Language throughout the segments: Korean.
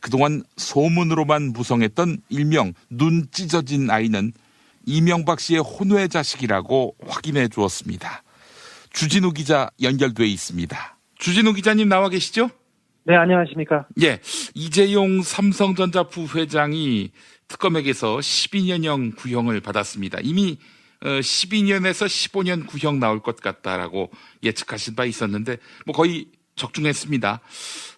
그동안 소문으로만 무성했던 일명 눈 찢어진 아이는 이명박 씨의 혼외 자식이라고 확인해 주었습니다. 주진우 기자 연결돼 있습니다. 주진우 기자님 나와 계시죠? 네, 안녕하십니까? 예, 이재용 삼성전자 부회장이 특검에게서 12년형 구형을 받았습니다. 이미 12년에서 15년 구형 나올 것 같다라고 예측하신 바 있었는데 뭐 거의 적중했습니다.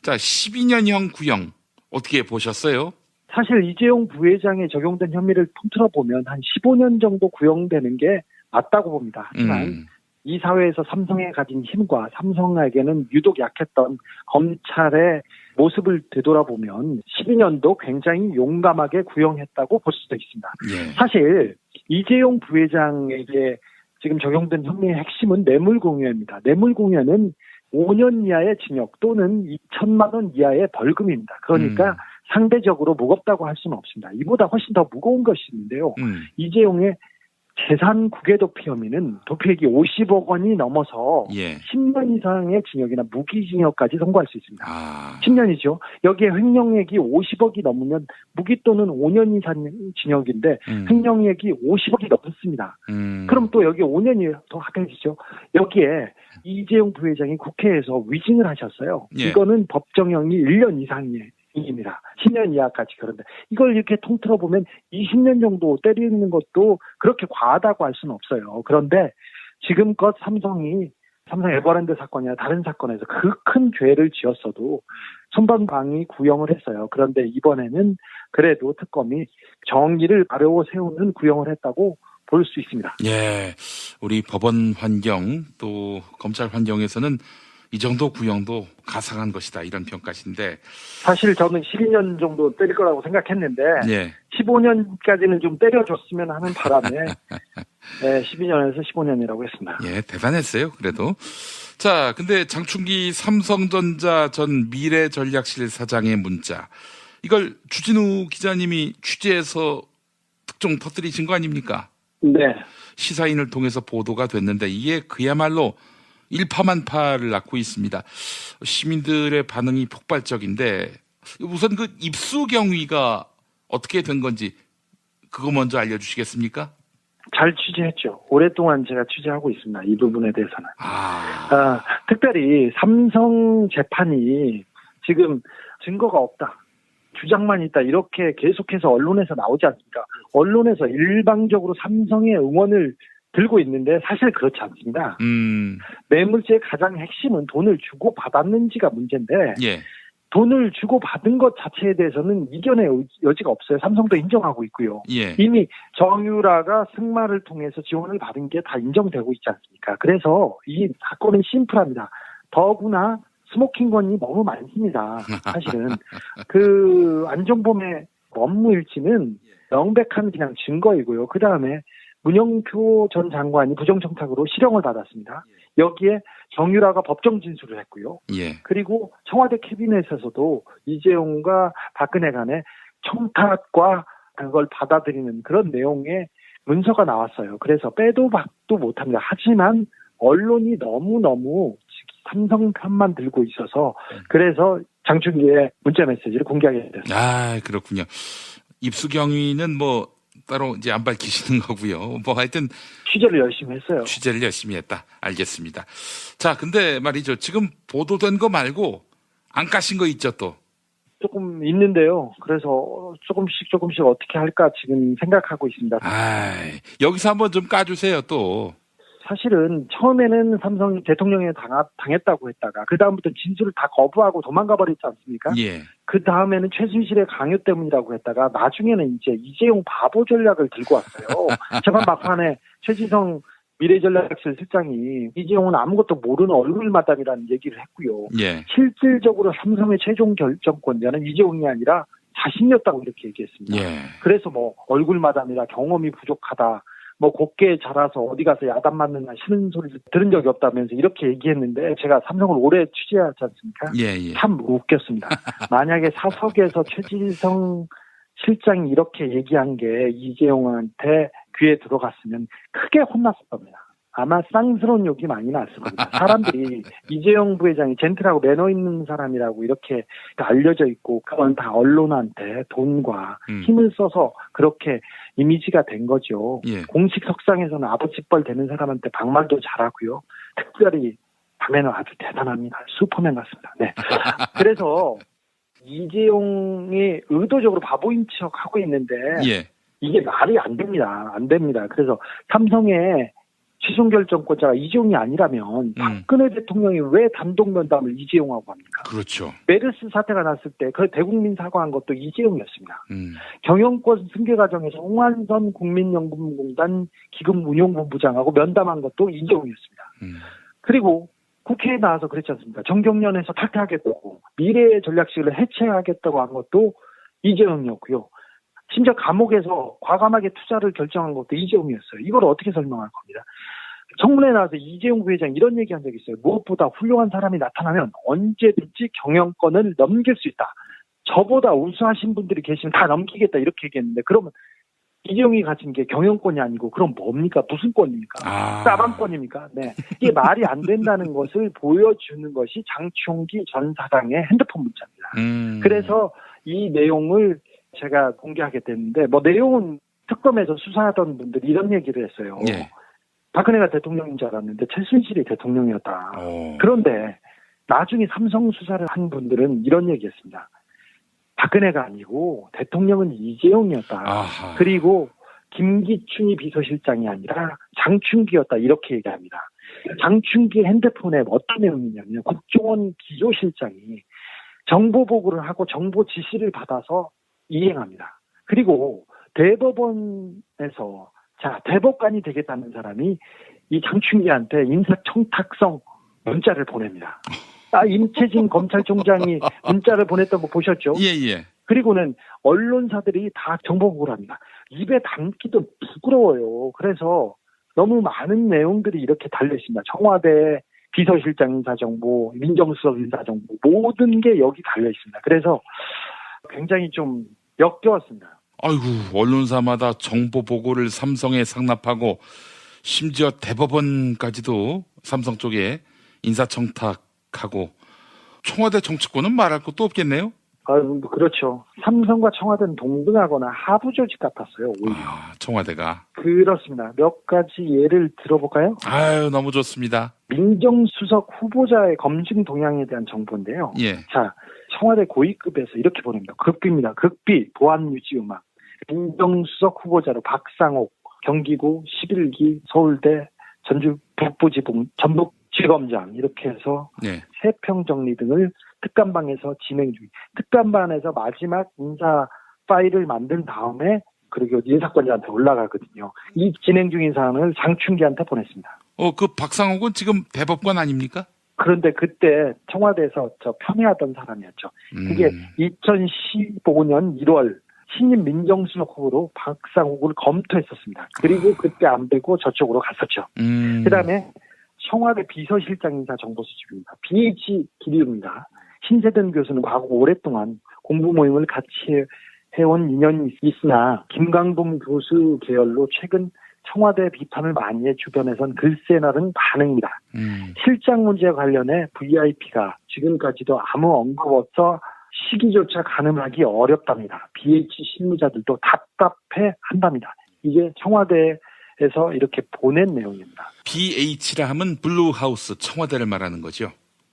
자, 12년형 구형 어떻게 보셨어요? 사실 이재용 부회장에 적용된 혐의를 통틀어 보면 한 15년 정도 구형되는 게 맞다고 봅니다. 하지만 이 사회에서 삼성에 가진 힘과 삼성에게는 유독 약했던 검찰의 모습을 되돌아보면 12년도 굉장히 용감하게 구형했다고 볼 수도 있습니다. 예. 사실 이재용 부회장에게 지금 적용된 혐의의 핵심은 뇌물공여입니다. 뇌물공여는 5년 이하의 징역 또는 2천만 원 이하의 벌금입니다. 그러니까 상대적으로 무겁다고 할 수는 없습니다. 이보다 훨씬 더 무거운 것이 있는데요. 이재용의 재산 국외 도피 혐의는 도피액이 50억 원이 넘어서 10년 이상의 징역이나 무기징역까지 선고할 수 있습니다. 10년이죠. 여기에 횡령액이 50억이 넘으면 무기 또는 5년 이상 징역인데 횡령액이 50억이 넘습니다. 그럼 또 여기 5년이 더 합해지죠. 여기에 이재용 부회장이 국회에서 위증을 하셨어요. 이거는 법정형이 1년 이상이에요. 입니다. 10년 이하까지. 그런데 이걸 이렇게 통틀어 보면 20년 정도 때리는 것도 그렇게 과하다고 할 수는 없어요. 그런데 지금껏 삼성 에버랜드 사건이나 다른 사건에서 그 큰 죄를 지었어도 손방망이 구형을 했어요. 그런데 이번에는 그래도 특검이 정의를 바로 세우는 구형을 했다고 볼 수 있습니다. 예, 우리 법원 환경 또 검찰 환경에서는 이 정도 구형도 가상한 것이다 이런 평가신데 사실 저는 12년 정도 때릴 거라고 생각했는데 15년까지는 좀 때려줬으면 하는 바람에 12년에서 15년이라고 했습니다. 예, 대단했어요. 그래도 자, 근데 장충기 삼성전자 전 미래전략실 사장의 문자 이걸 주진우 기자님이 취재해서 특종 터뜨리신 거 아닙니까? 네. 시사인을 통해서 보도가 됐는데 이게 그야말로 일파만파를 낳고 있습니다. 시민들의 반응이 폭발적인데 우선 그 입수 경위가 어떻게 된 건지 그거 먼저 알려주시겠습니까? 잘 취재했죠. 오랫동안 제가 취재하고 있습니다. 이 부분에 대해서는. 특별히 삼성 재판이 지금 증거가 없다. 주장만 있다. 이렇게 계속해서 언론에서 나오지 않습니까? 언론에서 일방적으로 삼성의 응원을 들고 있는데 사실 그렇지 않습니다. 뇌물죄의 가장 핵심은 돈을 주고 받았는지가 문제인데 돈을 주고 받은 것 자체에 대해서는 이견의 여지가 없어요. 삼성도 인정하고 있고요. 이미 정유라가 승마를 통해서 지원을 받은 게 다 인정되고 있지 않습니까? 그래서 이 사건은 심플합니다. 더구나 스모킹건이 너무 많습니다. 사실은 그 안종범의 업무일지는 명백한 그냥 증거이고요. 그 다음에 문영표 전 장관이 부정청탁으로 실형을 받았습니다. 여기에 정유라가 법정 진술을 했고요. 그리고 청와대 캐비넷에서도 이재용과 박근혜 간의 청탁과 그걸 받아들이는 그런 내용의 문서가 나왔어요. 그래서 빼도 박도 못합니다. 하지만 언론이 너무너무 삼성 편만 들고 있어서 그래서 장충기의 문자 메시지를 공개하게 됐습니다. 그렇군요. 입수 경위는 뭐 따로 이제 안 밝히시는 거고요. 뭐 하여튼 취재를 열심히 했어요. 취재를 열심히 했다. 알겠습니다. 자, 근데 말이죠. 지금 보도된 거 말고 안 까신 거 있죠 또? 조금 있는데요. 그래서 조금씩 어떻게 할까 지금 생각하고 있습니다. 여기서 한번 좀 까주세요 또. 사실은 처음에는 삼성이 대통령에 당했다고 했다가 그 다음부터 진술을 다 거부하고 도망가 버렸지 않습니까? 그 다음에는 최순실의 강요 때문이라고 했다가 나중에는 이제 이재용 바보 전략을 들고 왔어요. 재판 막판에 최지성 미래전략실 실장이 이재용은 아무것도 모르는 얼굴마담이라는 얘기를 했고요. 실질적으로 삼성의 최종 결정권자는 이재용이 아니라 자신이었다고 이렇게 얘기했습니다. 그래서 뭐 얼굴마담이라 경험이 부족하다. 뭐 곱게 자라서 어디 가서 야단 맞느냐 싫은 소리를 들은 적이 없다면서 이렇게 얘기했는데 제가 삼성을 오래 취재하지 않습니까? 참 웃겼습니다. 만약에 사석에서 최지성 실장이 이렇게 얘기한 게 이재용한테 귀에 들어갔으면 크게 혼났을 겁니다. 아마 쌍스러운 욕이 많이 났을 겁니다. 사람들이 이재용 부회장이 젠틀하고 매너 있는 사람이라고 이렇게 알려져 있고 그건 다 언론한테 돈과 힘을 써서 그렇게 이미지가 된 거죠. 예. 공식 석상에서는 아버지뻘 되는 사람한테 막말도 잘하고요. 특별히 밤에는 아주 대단합니다. 슈퍼맨 같습니다. 네. 그래서 이재용이 의도적으로 바보인 척 하고 있는데 예. 이게 말이 안 됩니다. 안 됩니다. 그래서 삼성의 최종 결정권자가 이재용이 아니라면 박근혜 대통령이 왜 단독 면담을 이재용하고 합니까? 그렇죠. 메르스 사태가 났을 때 그 대국민 사과한 것도 이재용이었습니다. 경영권 승계 과정에서 홍한선 국민연금공단 기금운용본부장하고 면담한 것도 이재용이었습니다. 그리고 국회에 나와서 그랬지 않습니까? 정경련에서 탈퇴하겠다고 미래의 전략실을 해체하겠다고 한 것도 이재용이었고요. 심지어 감옥에서 과감하게 투자를 결정한 것도 이재용이었어요. 이걸 어떻게 설명할 겁니다. 청문회에 나와서 이재용 부회장 이런 얘기한 적이 있어요. 무엇보다 훌륭한 사람이 나타나면 언제든지 경영권을 넘길 수 있다. 저보다 우수하신 분들이 계시면 다 넘기겠다 이렇게 얘기했는데 그러면 이재용이 가진 게 경영권이 아니고 그럼 뭡니까? 무슨 권입니까? 싸방권입니까? 네. 이게 말이 안 된다는 것을 보여주는 것이 장충기 전 사장의 핸드폰 문자입니다. 그래서 이 내용을 제가 공개하게 됐는데 뭐 내용은 특검에서 수사하던 분들이 이런 얘기를 했어요. 예. 박근혜가 대통령인 줄 알았는데 최순실이 대통령이었다. 그런데 나중에 삼성 수사를 한 분들은 이런 얘기했습니다. 박근혜가 아니고 대통령은 이재용이었다. 아하. 그리고 김기춘이 비서실장이 아니라 장충기였다. 이렇게 얘기합니다. 장충기 핸드폰에 어떤 내용이냐면 국정원 기조실장이 정보 보고를 하고 정보 지시를 받아서 이행합니다. 그리고 대법원에서 대법관이 되겠다는 사람이 이 장충기한테 인사청탁성 문자를 보냅니다. 임채진 검찰총장이 문자를 보냈던 거 보셨죠? 예. 그리고는 언론사들이 다 정보 보고를 합니다. 입에 담기도 부끄러워요. 그래서 너무 많은 내용들이 이렇게 달려있습니다. 청와대 비서실장 인사정보, 민정수석 인사정보 모든 게 여기 달려있습니다. 그래서 굉장히 좀 역겨웠습니다. 아이고, 언론사마다 정보 보고를 삼성에 상납하고 심지어 대법원까지도 삼성 쪽에 인사청탁하고 청와대 정치권은 말할 것도 없겠네요? 그렇죠. 삼성과 청와대는 동등하거나 하부 조직 같았어요, 오히려. 청와대가. 그렇습니다. 몇 가지 예를 들어볼까요? 아유, 너무 좋습니다. 민정수석 후보자의 검증 동향에 대한 정보인데요. 예. 자, 청와대 고위급에서 이렇게 보냅니다. 급비입니다. 급비, 보안 유지 음악. 민정수석 후보자로 박상옥, 경기구 11기 서울대 전주 북부지검 전북지검장 이렇게 해서 네. 세평 정리 등을 특감반에서 진행 중. 특감반에서 마지막 인사 파일을 만든 다음에 그리고 인사권자한테 올라가거든요. 이 진행 중인 사안을 장충기한테 보냈습니다. 그 박상옥은 지금 대법관 아닙니까? 그런데 그때 청와대에서 편애하던 사람이었죠. 그게 2015년 1월 신임 민정수석 후보로 박상옥을 검토했었습니다. 그리고 그때 안 되고 저쪽으로 갔었죠. 그다음에 청와대 비서실장 인사 정보 수집입니다. BH 기류입니다. 신세든 교수는 과거 오랫동안 공부 모임을 같이 해온 인연이 있으나 김강동 교수 계열로 최근 청와대 비판을 많이 해 주변에선 글쎄나 등 반응입니다. 실장 문제와 관련해 VIP가 지금까지도 아무 언급 없어 시기조차 가늠하기 어렵답니다. BH 실무자들도 답답해 한답니다. 이게 청와대에서 이렇게 보낸 내용입니다. BH라 하면 블루하우스 청와대를 말하는 거죠?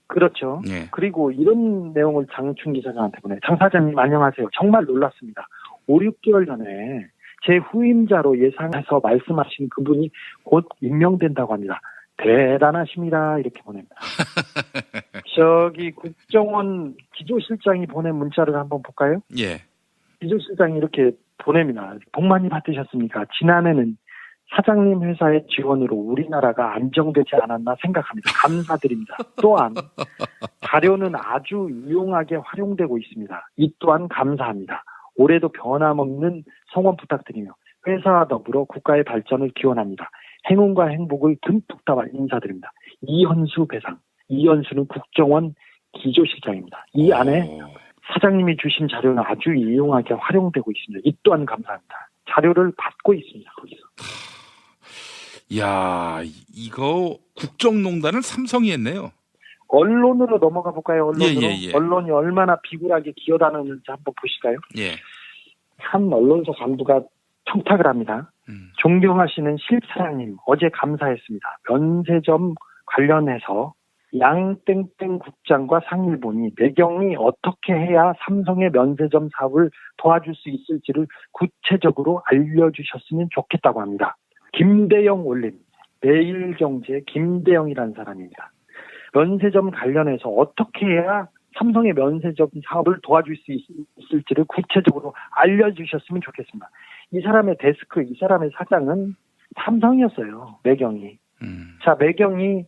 그렇죠. 예. 그리고 이런 내용을 장충기 사장한테 보내. 장 사장님 안녕하세요. 정말 놀랐습니다. 5, 6개월 전에 제 후임자로 예상해서 말씀하신 그분이 곧 임명된다고 합니다. 대단하십니다. 이렇게 보냅니다. 저기 국정원 기조실장이 보낸 문자를 한번 볼까요? 예. 기조실장이 이렇게 보냅니다. 복 많이 받으셨습니까? 지난해는 사장님 회사의 지원으로 우리나라가 안정되지 않았나 생각합니다. 감사드립니다. 또한 자료는 아주 유용하게 활용되고 있습니다. 이 또한 감사합니다. 올해도 변함없는 성원 부탁드리며 회사와 더불어 국가의 발전을 기원합니다. 행운과 행복을 듬뿍 담아 인사드립니다. 이현수 배상. 이현수는 국정원 기조실장입니다. 이 안에 사장님이 주신 자료는 아주 유용하게 활용되고 있습니다. 이 또한 감사합니다. 자료를 받고 있습니다. 거기서. 야, 이거 국정농단을 삼성이 했네요. 언론으로 넘어가 볼까요? 언론으로. 예. 언론이 얼마나 비굴하게 기어다니는지 한번 보실까요? 예. 한 언론사 간부가 청탁을 합니다. 존경하시는 실사장님, 어제 감사했습니다. 면세점 관련해서 양땡땡 국장과 상의를 보니 매경이 어떻게 해야 삼성의 면세점 사업을 도와줄 수 있을지를 구체적으로 알려주셨으면 좋겠다고 합니다. 김대영 올림, 매일경제 김대영이라는 사람입니다. 면세점 관련해서 어떻게 해야 삼성의 면세점 사업을 도와줄 수 있을지를 구체적으로 알려주셨으면 좋겠습니다. 이 사람의 데스크, 이 사람의 사장은 삼성이었어요. 매경이. 자, 매경이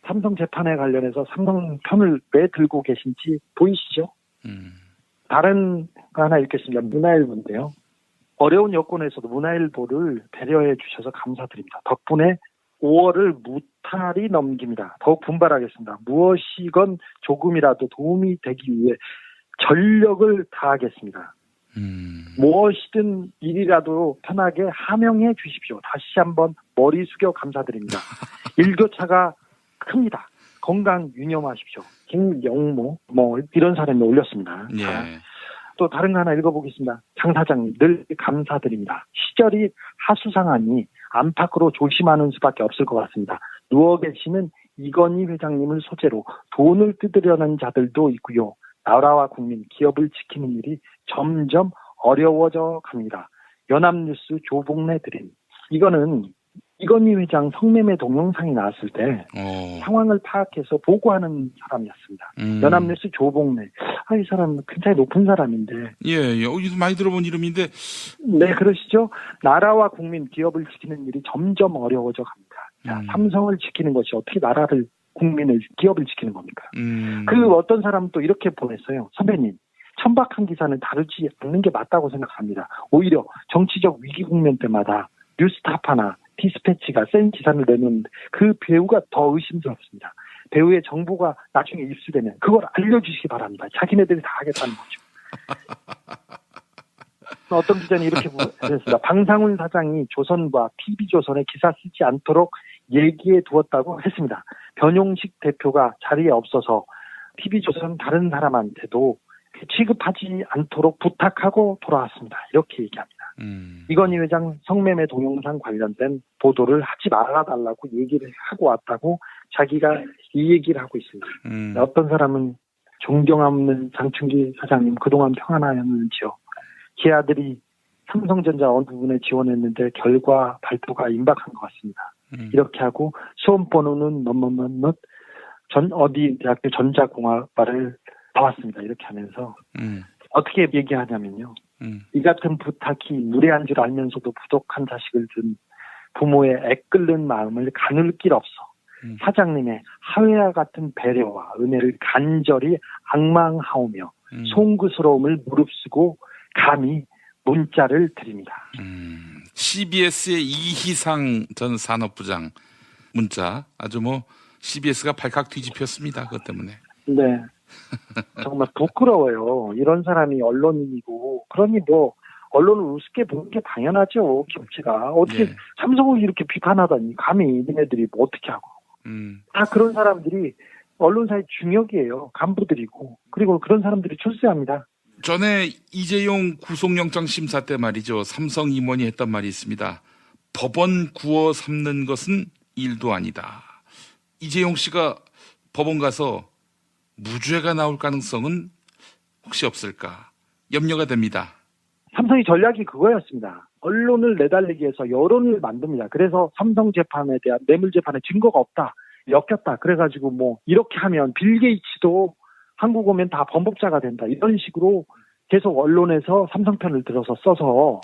삼성 재판에 관련해서 삼성 편을 왜 들고 계신지 보이시죠? 다른 거 하나 읽겠습니다. 문화일보인데요. 어려운 여건에서도 문화일보를 배려해 주셔서 감사드립니다. 덕분에 5월을 무탈히 넘깁니다. 더욱 분발하겠습니다. 무엇이건 조금이라도 도움이 되기 위해 전력을 다하겠습니다. 무엇이든 일이라도 편하게 하명해 주십시오. 다시 한번 머리 숙여 감사드립니다. 일교차가 큽니다. 건강 유념하십시오. 김영모 이런 사람이 올렸습니다. 예. 자, 또 다른 거 하나 읽어보겠습니다. 장 사장님 늘 감사드립니다. 시절이 하수상하니 안팎으로 조심하는 수밖에 없을 것 같습니다. 누워 계시는 이건희 회장님을 소재로 돈을 뜯으려는 자들도 있고요. 나라와 국민, 기업을 지키는 일이 점점 어려워져 갑니다. 연합뉴스 조봉래 드림. 이거는 이건희 회장 성매매 동영상이 나왔을 때 상황을 파악해서 보고하는 사람이었습니다. 연합뉴스 조봉래. 이 사람 굉장히 높은 사람인데. 예. 어디서 많이 들어본 이름인데. 네, 그러시죠. 나라와 국민, 기업을 지키는 일이 점점 어려워져 갑니다. 자, 삼성을 지키는 것이 어떻게 나라를, 국민을, 기업을 지키는 겁니까? 그 어떤 사람은 또 이렇게 보냈어요. 선배님, 천박한 기사는 다루지 않는 게 맞다고 생각합니다. 오히려 정치적 위기 국면 때마다 뉴스타파나 디스패치가 센 기사를 내는 그 배우가 더 의심스럽습니다. 배우의 정보가 나중에 입수되면 그걸 알려주시기 바랍니다. 자기네들이 다 하겠다는 거죠. 어떤 기자는 이렇게 보냈습니다. 방상훈 사장이 조선과 TV조선에 기사 쓰지 않도록 얘기해 두었다고 했습니다. 변용식 대표가 자리에 없어서 TV조선 다른 사람한테도 취급하지 않도록 부탁하고 돌아왔습니다. 이렇게 얘기합니다. 이건희 회장 성매매 동영상 관련된 보도를 하지 말아달라고 얘기를 하고 왔다고 자기가 이 얘기를 하고 있습니다. 어떤 사람은 존경하는 장충기 사장님 그동안 평안하였는지요. 기아들이 삼성전자 어느 부분에 지원했는데 결과 발표가 임박한 것 같습니다. 이렇게 하고 수험번호는 전 어디 대학교 전자공학과를 나왔습니다. 이렇게 하면서 어떻게 얘기하냐면요. 이 같은 부탁이 무례한 줄 알면서도 부족한 자식을 둔 부모의 애끓는 마음을 가눌 길 없어 사장님의 하회와 같은 배려와 은혜를 간절히 악망하오며 송구스러움을 무릅쓰고 감히 문자를 드립니다. CBS의 이희상 전 산업부장 문자 아주 CBS가 발칵 뒤집혔습니다. 그것 때문에. 네. 정말 부끄러워요. 이런 사람이 언론인이고 그러니 언론을 우습게 보는 게 당연하죠. 김치가 어떻게 삼성을 이렇게 비판하다니 감히 니네들이 어떻게 하고 다 그런 사람들이 언론사의 중역이에요. 간부들이고 그리고 그런 사람들이 출세합니다. 전에 이재용 구속영장 심사 때 말이죠. 삼성 임원이 했던 말이 있습니다. 법원 구워 삼는 것은 일도 아니다. 이재용 씨가 법원 가서 무죄가 나올 가능성은 혹시 없을까? 염려가 됩니다. 삼성의 전략이 그거였습니다. 언론을 내달리기 위해서 여론을 만듭니다. 그래서 삼성 재판에 대한 뇌물 재판에 증거가 없다. 엮였다. 그래가지고 이렇게 하면 빌 게이츠도 한국 오면 다 범법자가 된다. 이런 식으로 계속 언론에서 삼성 편을 들어서 써서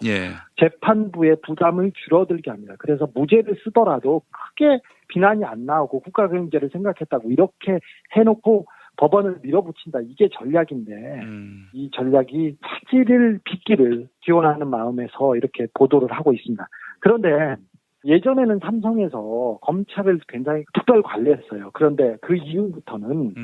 재판부의 부담을 줄어들게 합니다. 그래서 무죄를 쓰더라도 크게 비난이 안 나오고 국가경제를 생각했다고 이렇게 해놓고 법원을 밀어붙인다. 이게 전략인데 이 전략이 화질을 빚기를 기원하는 마음에서 이렇게 보도를 하고 있습니다. 그런데 예전에는 삼성에서 검찰을 굉장히 특별 관리했어요. 그런데 그 이후부터는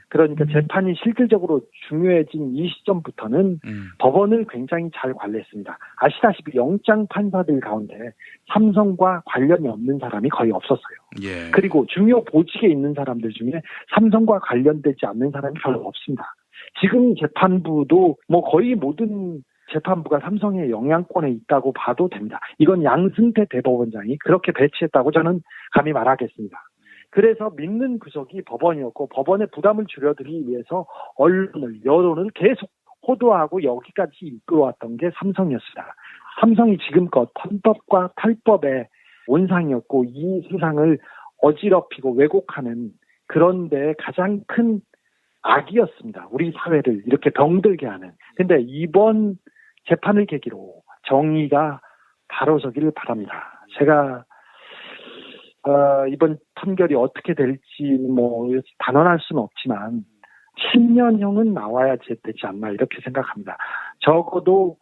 그러니까 재판이 실질적으로 중요해진 이 시점부터는 법원을 굉장히 잘 관리했습니다. 아시다시피 영장 판사들 가운데 삼성과 관련이 없는 사람이 거의 없었어요. 예. 그리고 중요 보직에 있는 사람들 중에 삼성과 관련되지 않는 사람이 별로 없습니다. 지금 재판부도 뭐 거의 모든 재판부가 삼성의 영향권에 있다고 봐도 됩니다. 이건 양승태 대법원장이 그렇게 배치했다고 저는 감히 말하겠습니다. 그래서 믿는 구석이 법원이었고 법원의 부담을 줄여드리기 위해서 언론을, 여론을 계속 호도하고 여기까지 이끌어왔던 게 삼성이었습니다. 삼성이 지금껏 헌법과 탈법의 온상이었고 이 세상을 어지럽히고 왜곡하는 그런 데 가장 큰 악이었습니다. 우리 사회를 이렇게 병들게 하는. 근데 이번 재판을 계기로 정의가 바로 서기를 바랍니다. 제가 이번 판결이 어떻게 될지 뭐 단언할 수는 없지만 10년형은 나와야 되지 않나 이렇게 생각합니다. 적어도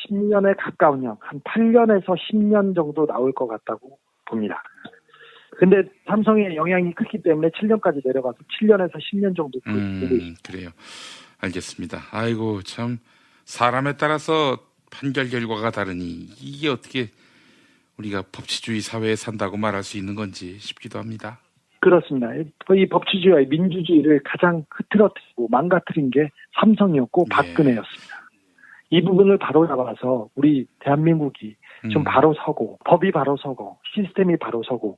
10년에 가까운 형, 한 8년에서 10년 정도 나올 것 같다고 봅니다. 근데 삼성의 영향이 크기 때문에 7년까지 내려가서 7년에서 10년 정도 보고 있습니다. 그래요. 알겠습니다. 아이고 참 사람에 따라서 판결 결과가 다르니 이게 어떻게 우리가 법치주의 사회에 산다고 말할 수 있는 건지 싶기도 합니다. 그렇습니다. 이 법치주의와 민주주의를 가장 흐트러뜨리고 망가뜨린 게 삼성이었고 박근혜였습니다. 이 부분을 바로 잡아서 우리 대한민국이 좀 바로 서고 법이 바로 서고 시스템이 바로 서고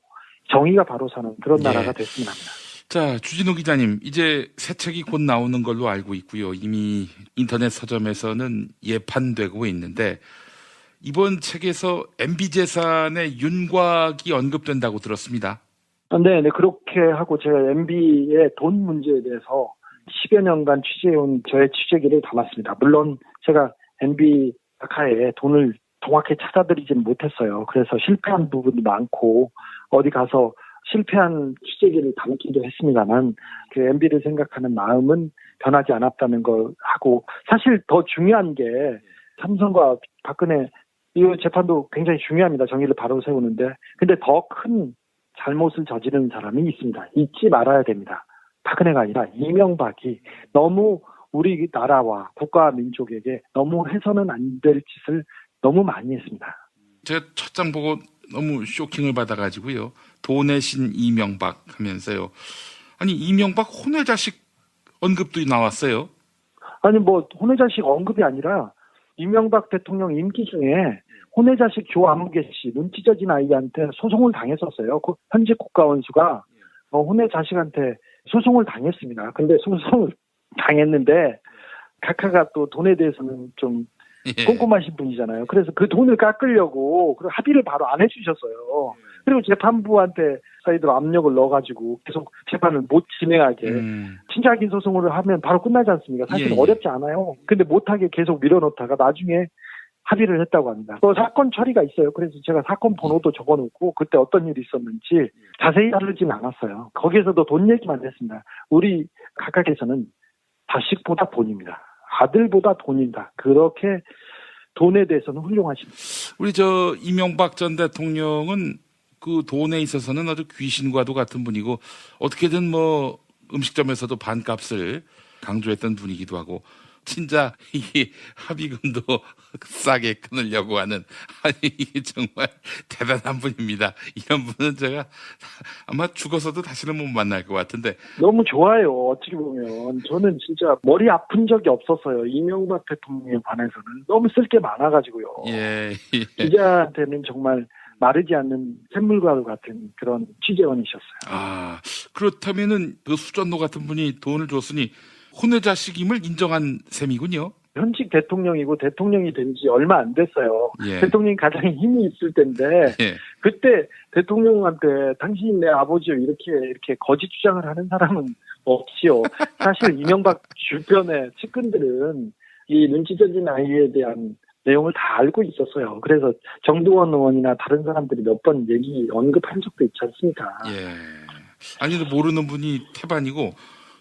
정의가 바로 서는 그런 나라가 됐으면 합니다. 자, 주진우 기자님, 이제 새 책이 곧 나오는 걸로 알고 있고요. 이미 인터넷 서점에서는 예판되고 있는데 이번 책에서 MB재산의 윤곽이 언급된다고 들었습니다. 네, 그렇게 하고 제가 MB의 돈 문제에 대해서 10여 년간 취재해온 저의 취재기를 담았습니다. 물론 제가 MB 아카에 돈을 정확히 찾아드리지는 못했어요. 그래서 실패한 부분도 많고 어디 가서 실패한 취재기를 담기도 했습니다만 그 MB를 생각하는 마음은 변하지 않았다는 걸 하고 사실 더 중요한 게 삼성과 박근혜 이 재판도 굉장히 중요합니다. 정의를 바로 세우는데 근데 더 큰 잘못을 저지른 사람이 있습니다. 잊지 말아야 됩니다. 박근혜가 아니라 이명박이 너무 우리나라와 국가와 민족에게 너무 해서는 안 될 짓을 너무 많이 했습니다. 제가 첫 장 보고 너무 쇼킹을 받아가지고요. 돈의 신 이명박 하면서요. 아니 이명박 혼외자식 언급도 나왔어요. 아니 뭐 혼외자식 언급이 아니라 이명박 대통령 임기 중에 혼외자식 조안무개 씨 눈치 젖은 아이한테 소송을 당했었어요. 그 현직 국가원수가 혼외자식한테 소송을 당했습니다. 근데 소송을 당했는데 각하가 또 돈에 대해서는 좀 꼼꼼하신 분이잖아요. 그래서 그 돈을 깎으려고 합의를 바로 안 해주셨어요. 그리고 재판부한테 저희들 압력을 넣어가지고 계속 재판을 못 진행하게 친자긴 소송을 하면 바로 끝나지 않습니까? 사실 어렵지 않아요. 근데 못하게 계속 밀어놓다가 나중에 합의를 했다고 합니다. 또 사건 처리가 있어요. 그래서 제가 사건 번호도 적어놓고 그때 어떤 일이 있었는지 자세히 다루지는 않았어요. 거기에서도 돈 얘기만 했습니다. 우리 각각에서는 자식보다 돈입니다. 아들보다 돈이다. 그렇게 돈에 대해서는 훌륭하십니다. 우리 이명박 전 대통령은 그 돈에 있어서는 아주 귀신과도 같은 분이고 어떻게든 뭐 음식점에서도 반값을 강조했던 분이기도 하고 진짜 이 합의금도 싸게 끊으려고 하는 이게 정말 대단한 분입니다. 이런 분은 제가 아마 죽어서도 다시는 못 만날 것 같은데. 너무 좋아요. 어떻게 보면 저는 진짜 머리 아픈 적이 없었어요. 이명박 대통령에 관해서는 너무 쓸 게 많아가지고요. 기자한테는 정말 마르지 않는 샘물과도 같은 그런 취재원이셨어요. 그렇다면은 그 수전노 같은 분이 돈을 줬으니 혼외자식임을 인정한 셈이군요. 현직 대통령이고 대통령이 된 지 얼마 안 됐어요. 대통령이 가장 힘이 있을 때인데 그때 대통령한테 당신이 내 아버지요 이렇게 거짓 주장을 하는 사람은 없지요. 사실 이명박 주변의 측근들은 이 눈치 젖은 아이에 대한 내용을 다 알고 있었어요. 그래서 정두원 의원이나 다른 사람들이 몇 번 언급한 적도 있지 않습니까? 아니 모르는 분이 태반이고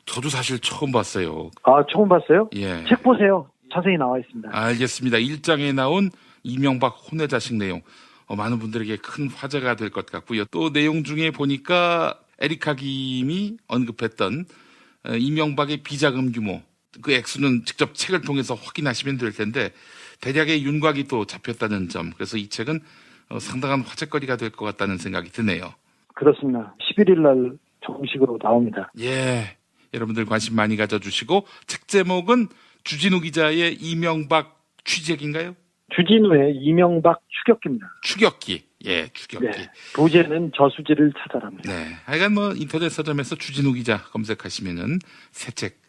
저도 사실 처음 봤어요. 처음 봤어요? 책 보세요. 자세히 나와 있습니다. 알겠습니다. 1장에 나온 이명박 혼외자식 내용. 많은 분들에게 큰 화제가 될 것 같고요. 또 내용 중에 보니까 에리카 김이 언급했던 이명박의 비자금 규모, 그 액수는 직접 책을 통해서 확인하시면 될 텐데 대략의 윤곽이 또 잡혔다는 점, 그래서 이 책은 상당한 화제거리가 될 것 같다는 생각이 드네요. 그렇습니다. 11일 날 정식으로 나옵니다. 예, 여러분들 관심 많이 가져주시고, 책 제목은 주진우 기자의 이명박 취재기인가요? 주진우의 이명박 추격기입니다. 추격기. 예, 추격기. 네, 부제는 저수지를 찾아랍니다. 네, 하여간 인터넷 서점에서 주진우 기자 검색하시면은 새 책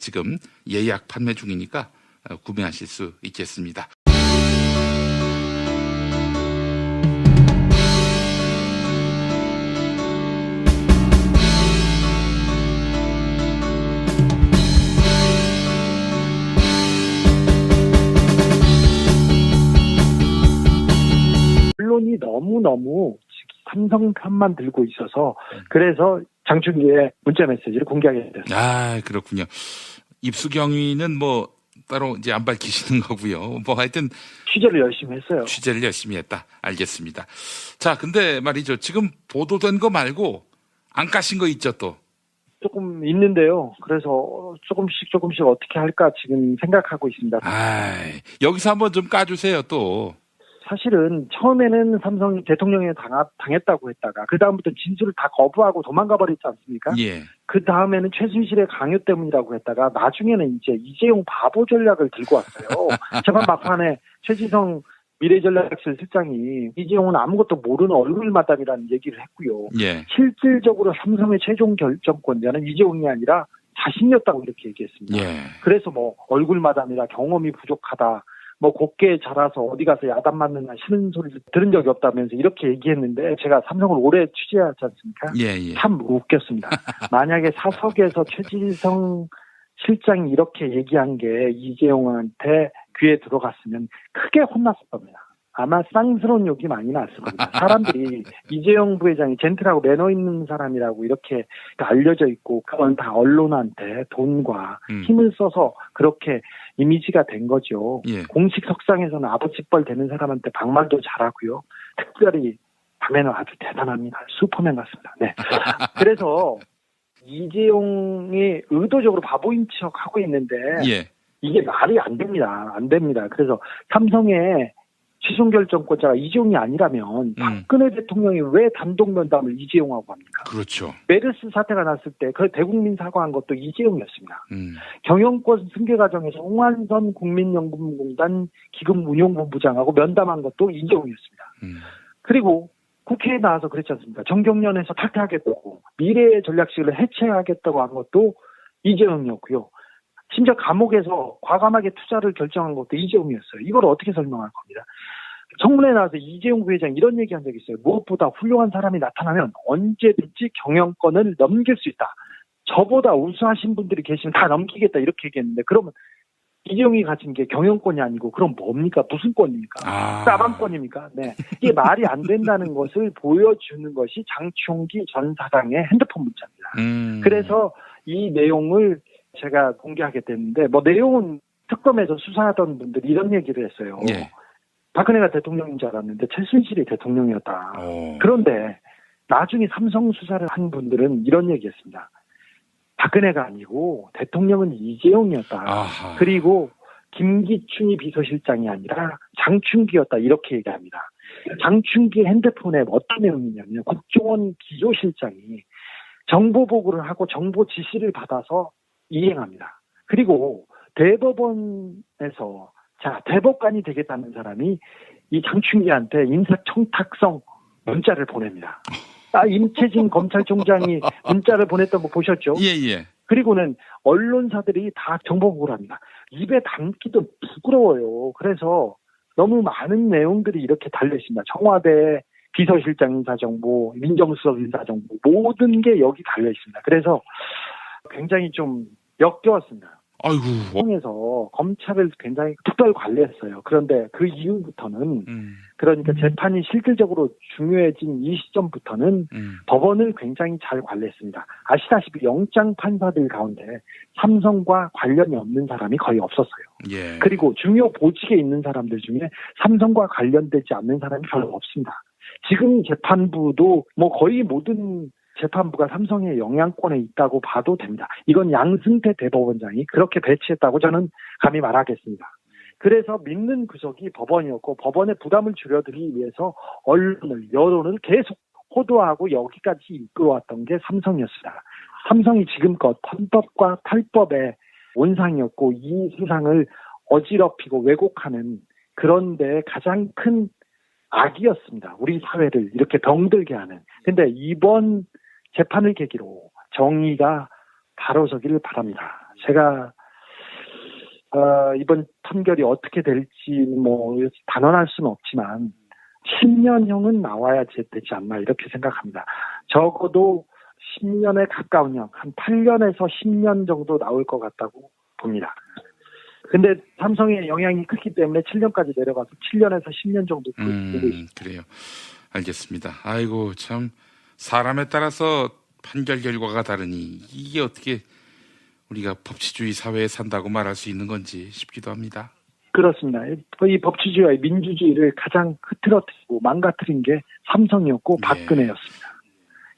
지금 예약 판매 중이니까 구매하실 수 있겠습니다. 언론이 너무너무 삼성 편만 들고 있어서 그래서 장충기의 문자 메시지를 공개하게 됐습니다. 아, 그렇군요. 입수 경위는 따로 이제 안 밝히시는 거고요. 하여튼 취재를 열심히 했어요. 취재를 열심히 했다. 알겠습니다. 자, 근데 말이죠. 지금 보도된 거 말고 안 까신 거 있죠, 또? 조금 있는데요. 그래서 조금씩 어떻게 할까 지금 생각하고 있습니다. 여기서 한번 좀 까주세요, 또. 사실은 처음에는 삼성이 대통령에 당했다고 했다가 그 다음부터 진술을 다 거부하고 도망가 버렸지 않습니까? 예. 그 다음에는 최순실의 강요 때문이라고 했다가 나중에는 이제 이재용 바보 전략을 들고 왔어요. 재판 막판에 최지성 미래전략실 실장이 이재용은 아무것도 모르는 얼굴마담이라는 얘기를 했고요. 예. 실질적으로 삼성의 최종 결정권자는 이재용이 아니라 자신이었다고 이렇게 얘기했습니다. 예. 그래서 얼굴마담이라 경험이 부족하다. 곱게 자라서 어디 가서 야단 맞느냐 싫은 소리를 들은 적이 없다면서 이렇게 얘기했는데 제가 삼성을 오래 취재하지 않습니까? 예. 참 웃겼습니다. 만약에 사석에서 최지성 실장이 이렇게 얘기한 게 이재용한테 귀에 들어갔으면 크게 혼났을 겁니다. 아마 쌍스러운 욕이 많이 났을 겁니다. 사람들이 이재용 부회장이 젠틀하고 매너 있는 사람이라고 이렇게 알려져 있고 그건 다 언론한테 돈과 힘을 써서 그렇게 이미지가 된 거죠. 예. 공식 석상에서는 아버지뻘 되는 사람한테 반말도 잘하고요. 특별히 밤에는 아주 대단합니다. 슈퍼맨 같습니다. 네. 그래서 이재용이 의도적으로 바보인 척 하고 있는데 예. 이게 말이 안 됩니다. 안 됩니다. 그래서 삼성의 최종 결정권자가 이재용이 아니라면 박근혜 대통령이 왜 단독 면담을 이재용하고 합니까? 그렇죠. 메르스 사태가 났을 때 그 대국민 사과한 것도 이재용이었습니다. 경영권 승계 과정에서 홍한선 국민연금공단 기금운용본부장하고 면담한 것도 이재용이었습니다. 그리고 국회에 나와서 그랬지 않습니까? 정경련에서 탈퇴하겠다고 미래의 전략실을 해체하겠다고 한 것도 이재용이었고요. 심지어 감옥에서 과감하게 투자를 결정한 것도 이재용이었어요. 이걸 어떻게 설명할 겁니다. 청문회에 나와서 이재용 부회장 이런 얘기한 적이 있어요. 무엇보다 훌륭한 사람이 나타나면 언제든지 경영권을 넘길 수 있다. 저보다 우수하신 분들이 계시면 다 넘기겠다 이렇게 얘기했는데 그러면 이재용이 가진 게 경영권이 아니고 그럼 뭡니까? 무슨 권입니까? 싸방권입니까? 네. 이게 말이 안 된다는 것을 보여주는 것이 장충기 전 사장의 핸드폰 문자입니다. 그래서 이 내용을 제가 공개하게 됐는데 내용은 특검에서 수사하던 분들이 이런 얘기를 했어요. 예. 박근혜가 대통령인 줄 알았는데 최순실이 대통령이었다. 그런데 나중에 삼성 수사를 한 분들은 이런 얘기했습니다. 박근혜가 아니고 대통령은 이재용이었다. 아하. 그리고 김기춘이 비서실장이 아니라 장충기였다. 이렇게 얘기합니다. 장충기 핸드폰에 어떤 내용이냐면 국정원 기조실장이 정보 보고를 하고 정보 지시를 받아서 이행합니다. 그리고 대법원에서 대법관이 되겠다는 사람이 이 장충기한테 인사청탁성 문자를 보냅니다. 임채진 검찰총장이 문자를 보냈던 거 보셨죠? 예. 그리고는 언론사들이 다 정보 보고를 합니다. 입에 담기도 부끄러워요. 그래서 너무 많은 내용들이 이렇게 달려있습니다. 청와대 비서실장 인사정보, 민정수석 인사정보 모든 게 여기 달려있습니다. 그래서 굉장히 좀 역겨웠습니다. 아이고. 통해서 검찰을 굉장히 특별 관리했어요. 그런데 그 이후부터는 그러니까 재판이 실질적으로 중요해진 이 시점부터는 법원을 굉장히 잘 관리했습니다. 아시다시피 영장 판사들 가운데 삼성과 관련이 없는 사람이 거의 없었어요. 예. 그리고 중요 보직에 있는 사람들 중에 삼성과 관련되지 않는 사람이 별로 없습니다. 지금 재판부도 뭐 거의 모든 재판부가 삼성의 영향권에 있다고 봐도 됩니다. 이건 양승태 대법원장이 그렇게 배치했다고 저는 감히 말하겠습니다. 그래서 믿는 구석이 법원이었고 법원의 부담을 줄여드리기 위해서 여론을 계속 호도하고 여기까지 이끌어왔던 게 삼성이었습니다. 삼성이 지금껏 헌법과 탈법의 온상이었고 이 세상을 어지럽히고 왜곡하는 그런데 가장 큰 악이었습니다. 우리 사회를 이렇게 병들게 하는. 근데 이번 재판을 계기로 정의가 바로 서기를 바랍니다. 제가 이번 판결이 어떻게 될지 뭐 단언할 수는 없지만 10년형은 나와야 되지 않나 이렇게 생각합니다. 적어도 10년에 가까운 형, 한 8년에서 10년 정도 나올 것 같다고 봅니다. 근데 삼성의 영향이 크기 때문에 7년까지 내려가서 7년에서 10년 정도 보고 있습니다. 그래요. 알겠습니다. 아이고 참 사람에 따라서 판결 결과가 다르니 이게 어떻게 우리가 법치주의 사회에 산다고 말할 수 있는 건지 싶기도 합니다. 그렇습니다. 이 법치주의와 민주주의를 가장 흐트러뜨리고 망가뜨린 게 삼성이었고 박근혜였습니다.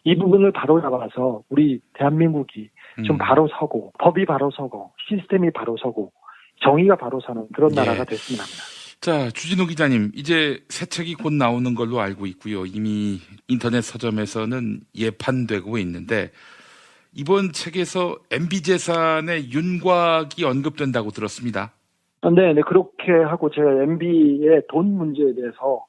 이 부분을 바로 잡아서 우리 대한민국이 좀 바로 서고 법이 바로 서고 시스템이 바로 서고 정의가 바로 서는 그런 나라가 됐으면 합니다. 자, 주진우 기자님, 이제 새 책이 곧 나오는 걸로 알고 있고요. 이미 인터넷 서점에서는 예판되고 있는데 이번 책에서 MB재산의 윤곽이 언급된다고 들었습니다. 네, 그렇게 하고 제가 MB의 돈 문제에 대해서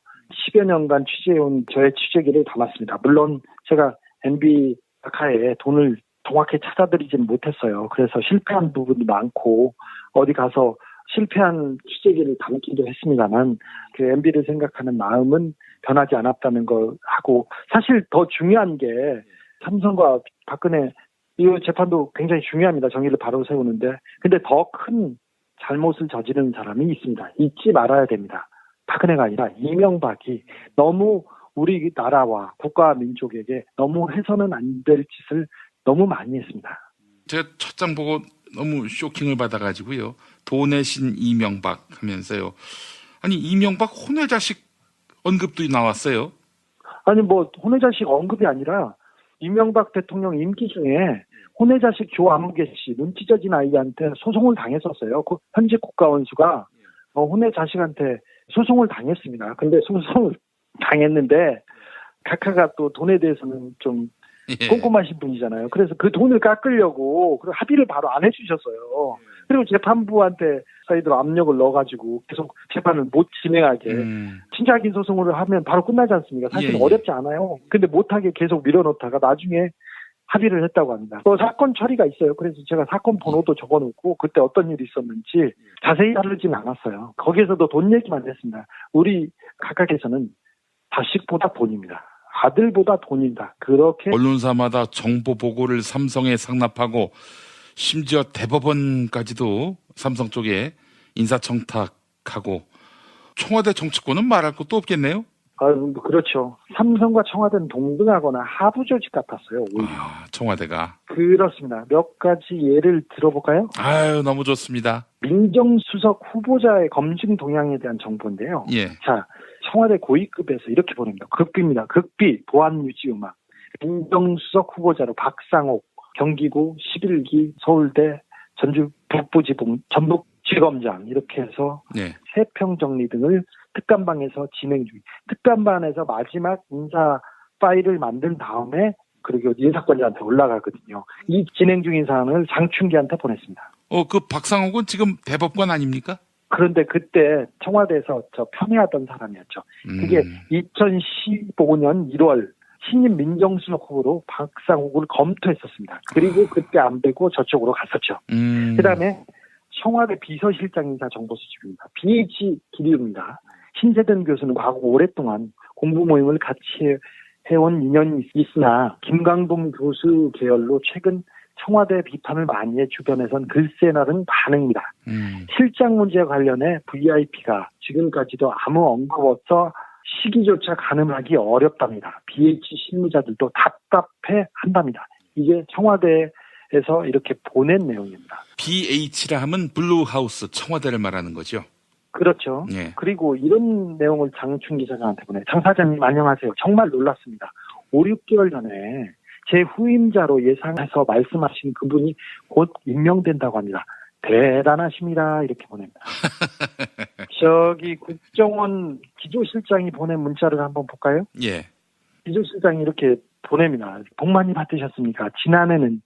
10여 년간 취재해온 저의 취재기를 담았습니다. 물론 제가 MB 카카에 돈을 정확히 찾아드리지는 못했어요. 그래서 실패한 부분이 많고 어디 가서 실패한 취재기를 담기도 했습니다만 그 MB를 생각하는 마음은 변하지 않았다는 걸 하고 사실 더 중요한 게 삼성과 박근혜 이 재판도 굉장히 중요합니다. 정의를 바로 세우는데 근데 더 큰 잘못을 저지른 사람이 있습니다. 잊지 말아야 됩니다. 박근혜가 아니라 이명박이 너무 우리 나라와 국가와 민족에게 너무 해서는 안 될 짓을 너무 많이 했습니다. 제가 첫 장 보고 너무 쇼킹을 받아가지고요. 돈의 신 이명박 하면서요. 아니 이명박 혼외자식 언급도 나왔어요. 아니 뭐 혼외자식 언급이 아니라 이명박 대통령 임기 중에 혼외자식 조아무개 씨 눈치 젖은 아이한테 소송을 당했었어요. 그 현직 국가원수가 혼외자식한테 소송을 당했습니다. 근데 소송을 당했는데 카카가 또 돈에 대해서는 좀 꼼꼼하신 분이잖아요. 그래서 그 돈을 깎으려고 합의를 바로 안 해주셨어요. 그리고 재판부한테 사이드로 압력을 넣어가지고 계속 재판을 못 진행하게 친자긴 소송을 하면 바로 끝나지 않습니까? 사실 어렵지 않아요. 근데 못하게 계속 밀어넣다가 나중에 합의를 했다고 합니다. 또 사건 처리가 있어요. 그래서 제가 사건 번호도 적어놓고 그때 어떤 일이 있었는지 자세히 다루지는 않았어요. 거기에서도 돈 얘기만 했습니다. 우리 각각에서는 자식보다 돈입니다. 아들보다 돈이다. 그렇게 언론사마다 정보 보고를 삼성에 상납하고 심지어 대법원까지도 삼성 쪽에 인사청탁하고 청와대 정치권은 말할 것도 없겠네요. 그렇죠. 삼성과 청와대는 동등하거나 하부 조직 같았어요. 오히려. 청와대가. 그렇습니다. 몇 가지 예를 들어볼까요? 아유, 너무 좋습니다. 민정수석 후보자의 검증 동향에 대한 정보인데요. 예. 자, 청와대 고위급에서 이렇게 보냅니다. 극비입니다. 극비, 보안유지음악. 민정수석 후보자로 박상옥, 경기구 11기 서울대 전주 북부지검 전북지검장 이렇게 해서 세평 정리 등을 특감방에서 진행 중. 특감반에서 마지막 인사 파일을 만든 다음에 그리고 인사권자한테 올라가거든요. 이 진행 중인 사안을 장충기한테 보냈습니다. 그 박상옥은 지금 대법관 아닙니까? 그런데 그때 청와대에서 편애하던 사람이었죠. 그게 2015년 1월 신임 민정수석 후보로 박상옥을 검토했었습니다. 그리고 그때 안 되고 저쪽으로 갔었죠. 그다음에 청와대 비서실장 인사 정보 수집입니다. BH 기리입니다. 신세든 교수는 과거 오랫동안 공부 모임을 같이 해온 인연이 있으나 김강동 교수 계열로 최근 청와대 비판을 많이 해 주변에선 글쎄나는 반응입니다. 실장 문제 관련해 VIP가 지금까지도 아무 언급 없어 시기조차 가늠하기 어렵답니다. BH 실무자들도 답답해 한답니다. 이게 청와대에서 이렇게 보낸 내용입니다. BH라 하면 블루하우스 청와대를 말하는 거죠? 그렇죠. 예. 그리고 이런 내용을 장충 기자한테 보내. 장 사장님 안녕하세요. 정말 놀랐습니다. 5, 6개월 전에 제 후임자로 예상해서 말씀하신 그분이 곧 임명된다고 합니다. 대단하십니다. 이렇게 보냅니다. 저기 국정원 기조실장이 보낸 문자를 한번 볼까요? 예. 기조실장이 이렇게 보냅니다. 복 많이 받으셨습니까? 지난해는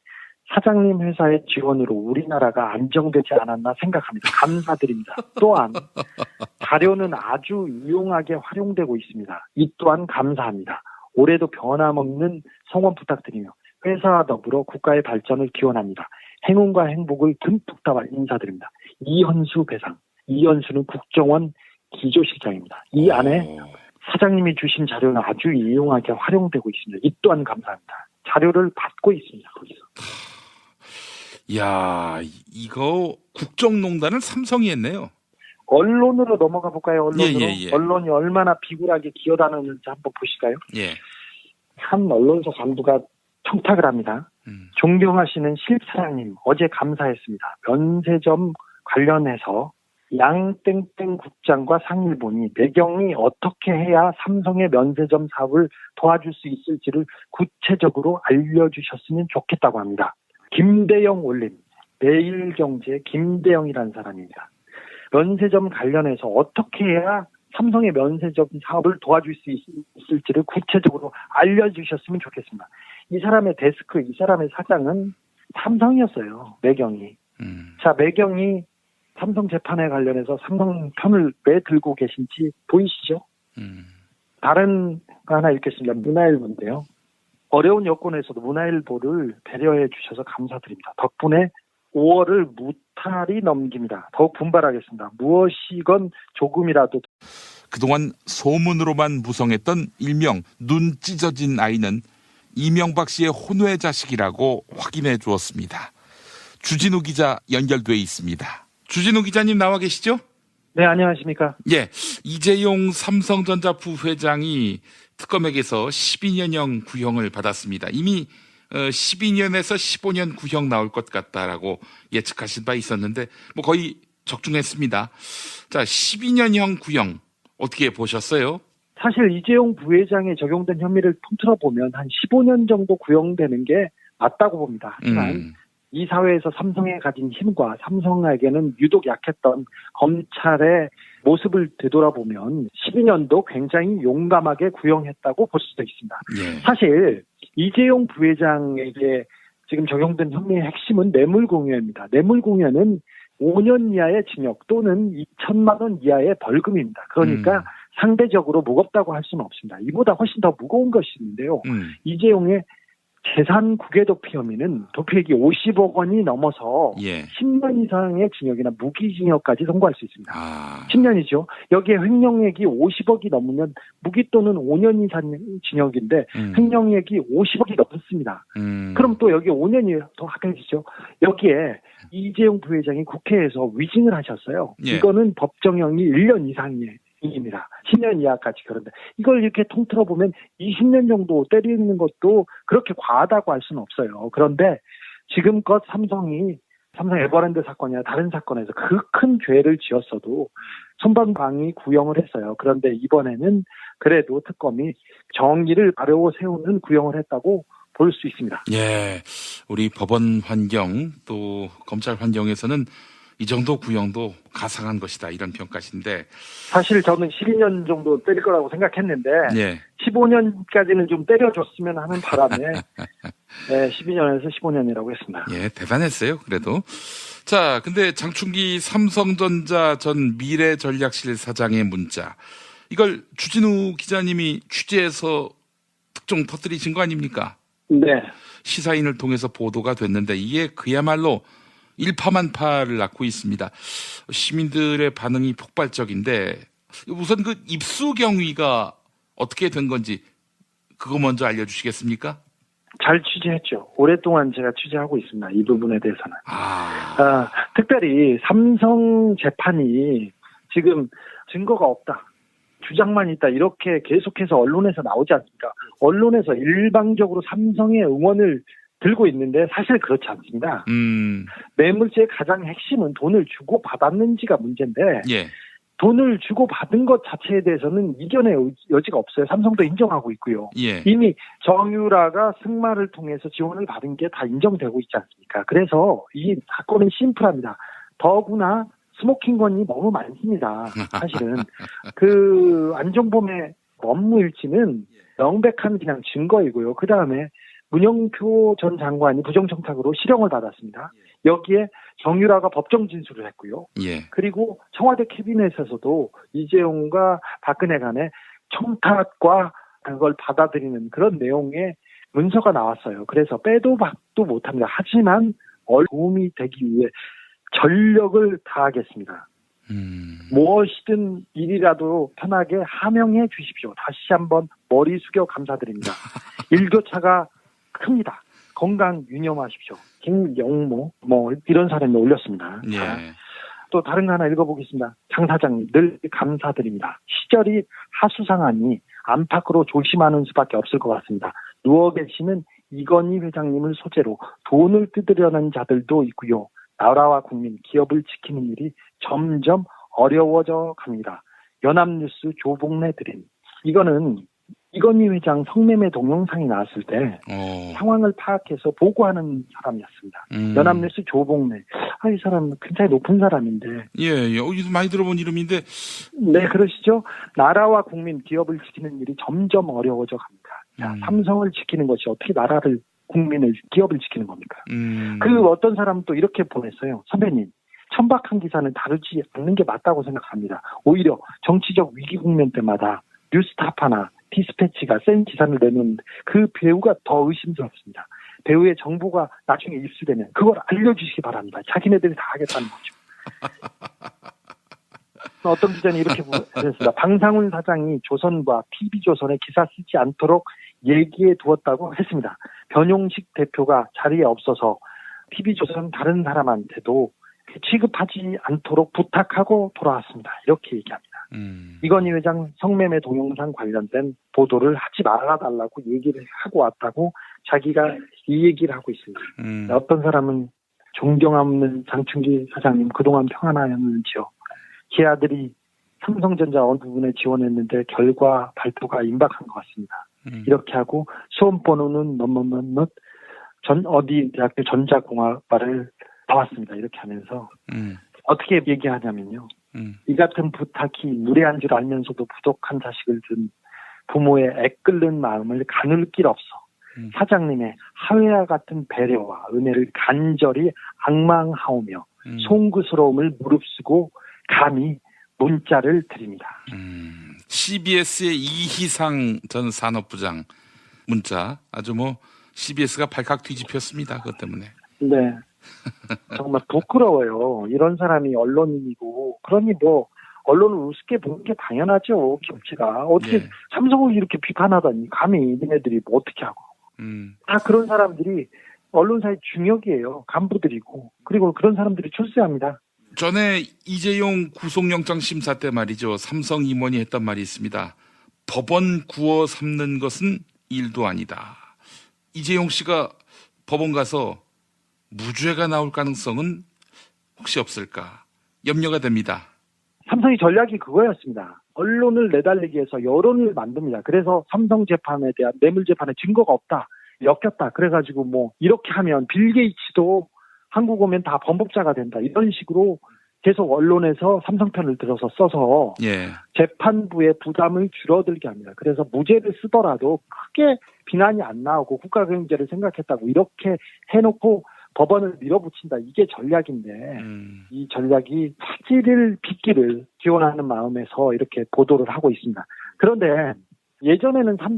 사장님 회사의 지원으로 우리나라가 안정되지 않았나 생각합니다. 감사드립니다. 또한 자료는 아주 유용하게 활용되고 있습니다. 이 또한 감사합니다. 올해도 변함없는 성원 부탁드리며 회사와 더불어 국가의 발전을 기원합니다. 행운과 행복을 듬뿍 담아 인사드립니다. 이현수 배상. 이현수는 국정원 기조실장입니다. 이 안에 사장님이 주신 자료는 아주 유용하게 활용되고 있습니다. 이 또한 감사합니다. 자료를 받고 있습니다. 거기서. 야, 이거 국정농단을 삼성이 했네요. 언론으로 넘어가 볼까요? 언론으로. 예. 언론이 얼마나 비굴하게 기어다니는지 한번 보실까요? 예. 한 언론사 간부가 청탁을 합니다. 존경하시는 실사장님, 어제 감사했습니다. 면세점 관련해서 양땡땡 국장과 상의를 보니 매경이 어떻게 해야 삼성의 면세점 사업을 도와줄 수 있을지를 구체적으로 알려주셨으면 좋겠다고 합니다. 김대영 올림, 매일경제 김대영이라는 사람입니다. 면세점 관련해서 어떻게 해야 삼성의 면세점 사업을 도와줄 수 있을지를 구체적으로 알려주셨으면 좋겠습니다. 이 사람의 데스크, 이 사람의 사장은 삼성이었어요. 매경이. 자, 매경이 삼성 재판에 관련해서 삼성 편을 왜 들고 계신지 보이시죠? 다른 거 하나 읽겠습니다. 문화일보인데요. 어려운 여건에서도 문화일보를 배려해 주셔서 감사드립니다. 덕분에 5월을 무탈히 넘깁니다. 더욱 분발하겠습니다. 무엇이건 조금이라도. 그동안 소문으로만 무성했던 일명 눈 찢어진 아이는 이명박 씨의 혼외 자식이라고 확인해 주었습니다. 주진우 기자 연결돼 있습니다. 주진우 기자님 나와 계시죠? 네, 안녕하십니까? 예, 이재용 삼성전자 부회장이 특검에게서 12년형 구형을 받았습니다. 이미 12년에서 15년 구형 나올 것 같다라고 예측하신 바 있었는데 뭐 거의 적중했습니다. 자, 12년형 구형 어떻게 보셨어요? 사실 이재용 부회장에 적용된 혐의를 통틀어 보면 한 15년 정도 구형되는 게 맞다고 봅니다. 하지만 이 사회에서 삼성에 가진 힘과 삼성에게는 유독 약했던 검찰의 모습을 되돌아보면 12년도 굉장히 용감하게 구형했다고 볼 수도 있습니다. 예. 사실 이재용 부회장에게 지금 적용된 혐의의 핵심은 뇌물공여입니다. 뇌물공여는 5년 이하의 징역 또는 2천만 원 이하의 벌금입니다. 그러니까 상대적으로 무겁다고 할 수는 없습니다. 이보다 훨씬 더 무거운 것이 있는데요. 이재용의 재산 국외 도피 혐의는 도피액이 50억 원이 넘어서 예. 10년 이상의 징역이나 무기징역까지 선고할 수 있습니다. 10년이죠. 여기에 횡령액이 50억이 넘으면 무기 또는 5년 이상 징역인데 횡령액이 50억이 넘습니다. 그럼 또 여기 5년이 더 합해지죠. 여기에 이재용 부회장이 국회에서 위증을 하셨어요. 예. 이거는 법정형이 1년 이상이에요. 입니다. 10년 이하까지. 그런데 이걸 이렇게 통틀어 보면 20년 정도 때리는 것도 그렇게 과하다고 할 수는 없어요. 그런데 지금껏 삼성 에버랜드 사건이나 다른 사건에서 그 큰 죄를 지었어도 손방망이 구형을 했어요. 그런데 이번에는 그래도 특검이 정의를 바로 세우는 구형을 했다고 볼 수 있습니다. 예, 우리 법원 환경 또 검찰 환경에서는 이 정도 구형도 가상한 것이다 이런 평가신데 사실 저는 12년 정도 때릴 거라고 생각했는데 예. 15년까지는 좀 때려줬으면 하는 바람에 네, 12년에서 15년이라고 했습니다. 예, 대단했어요. 그래도 자, 근데 장충기 삼성전자 전 미래전략실 사장의 문자 이걸 주진우 기자님이 취재해서 특종 터뜨리신 거 아닙니까? 네. 시사인을 통해서 보도가 됐는데 이게 그야말로 일파만파를 낳고 있습니다. 시민들의 반응이 폭발적인데 우선 그 입수 경위가 어떻게 된 건지 그거 먼저 알려주시겠습니까? 잘 취재했죠. 오랫동안 제가 취재하고 있습니다. 이 부분에 대해서는. 특별히 삼성 재판이 지금 증거가 없다, 주장만 있다, 이렇게 계속해서 언론에서 나오지 않습니까? 언론에서 일방적으로 삼성의 응원을 들고 있는데 사실 그렇지 않습니다. 뇌물죄의 가장 핵심은 돈을 주고 받았는지가 문제인데, 예. 돈을 주고 받은 것 자체에 대해서는 이견의 여지가 없어요. 삼성도 인정하고 있고요. 예. 이미 정유라가 승마를 통해서 지원을 받은 게 다 인정되고 있지 않습니까? 그래서 이 사건은 심플합니다. 더구나 스모킹건이 너무 많습니다. 사실은 그 안종범의 업무일지는 명백한 그냥 증거이고요. 그 다음에 문영표 전 장관이 부정청탁으로 실형을 받았습니다. 여기에 정유라가 법정 진술을 했고요. 예. 그리고 청와대 캐비넷에서도 이재용과 박근혜 간의 청탁과 그걸 받아들이는 그런 내용의 문서가 나왔어요. 그래서 빼도 박도 못합니다. 하지만 도움이 되기 위해 전력을 다하겠습니다. 무엇이든 일이라도 편하게 하명해 주십시오. 다시 한번 머리 숙여 감사드립니다. 일교차가 큽니다. 건강 유념하십시오. 김영모 이런 사람이 올렸습니다. 예. 또 다른 거 하나 읽어보겠습니다. 장 사장님 늘 감사드립니다. 시절이 하수상하니 안팎으로 조심하는 수밖에 없을 것 같습니다. 누워 계시는 이건희 회장님을 소재로 돈을 뜯으려는 자들도 있고요. 나라와 국민, 기업을 지키는 일이 점점 어려워져 갑니다. 연합뉴스 조봉래 드림. 이거는 이건희 회장 성매매 동영상이 나왔을 때 상황을 파악해서 보고하는 사람이었습니다. 연합뉴스 조봉래. 이 사람 굉장히 높은 사람인데. 예. 어디서 많이 들어본 이름인데. 네, 그러시죠. 나라와 국민, 기업을 지키는 일이 점점 어려워져 갑니다. 자, 삼성을 지키는 것이 어떻게 나라를, 국민을, 기업을 지키는 겁니까? 그 어떤 사람은 또 이렇게 보냈어요. 선배님, 천박한 기사는 다루지 않는 게 맞다고 생각합니다. 오히려 정치적 위기 국면 때마다 뉴스타파나 디스패치가 센 기사를 내는 그 배우가 더 의심스럽습니다. 배우의 정보가 나중에 입수되면 그걸 알려주시기 바랍니다. 자기네들이 다 하겠다는 거죠. 어떤 기자는 이렇게 보냈습니다. 방상훈 사장이 조선과 TV조선에 기사 쓰지 않도록 얘기해 두었다고 했습니다. 변용식 대표가 자리에 없어서 TV조선 다른 사람한테도 취급하지 않도록 부탁하고 돌아왔습니다. 이렇게 얘기합니다. 이건희 회장 성매매 동영상 관련된 보도를 하지 말아달라고 얘기를 하고 왔다고 자기가 이 얘기를 하고 있습니다. 어떤 사람은 존경 없는 장충기 사장님 그동안 평안하였는지요. 제 아들이 삼성전자 어느 부분에 지원했는데 결과 발표가 임박한 것 같습니다. 이렇게 하고 수험번호는 전 어디 대학교 전자공학과를 나왔습니다. 이렇게 하면서 어떻게 얘기하냐면요. 이 같은 부탁이 무례한 줄 알면서도 부족한 자식을 둔 부모의 애끓는 마음을 가눌 길 없어 사장님의 하회와 같은 배려와 은혜를 간절히 앙망하오며 송구스러움을 무릅쓰고 감히 문자를 드립니다. CBS의 이희상 전 산업부장 문자 아주 CBS가 발칵 뒤집혔습니다. 그것 때문에. 네. 정말 부끄러워요. 이런 사람이 언론인이고 그러니 언론을 우습게 보는 게 당연하죠. 기업체가 어떻게 삼성을 이렇게 비판하다니 감히 니네들이 어떻게 하고. 다 그런 사람들이 언론사의 중역이에요. 간부들이고 그리고 그런 사람들이 출세합니다. 전에 이재용 구속영장 심사 때 말이죠. 삼성 임원이 했던 말이 있습니다. 법원 구워 삼는 것은 일도 아니다. 이재용 씨가 법원 가서 무죄가 나올 가능성은 혹시 없을까? 염려가 됩니다. 삼성의 전략이 그거였습니다. 언론을 내달리기 위해서 여론을 만듭니다. 그래서 삼성 재판에 대한 뇌물 재판에 증거가 없다. 엮였다. 그래가지고 이렇게 하면 빌 게이츠도 한국 오면 다 범법자가 된다. 이런 식으로 계속 언론에서 삼성 편을 들어서 써서 재판부의 부담을 줄어들게 합니다. 그래서 무죄를 쓰더라도 크게 비난이 안 나오고 국가경제를 생각했다고 이렇게 해놓고 법원을 밀어붙인다. 이게 전략인데 이 전략이 사지를 빚기를 기원하는 마음에서 이렇게 보도를 하고 있습니다. 그런데 예전에는 삼성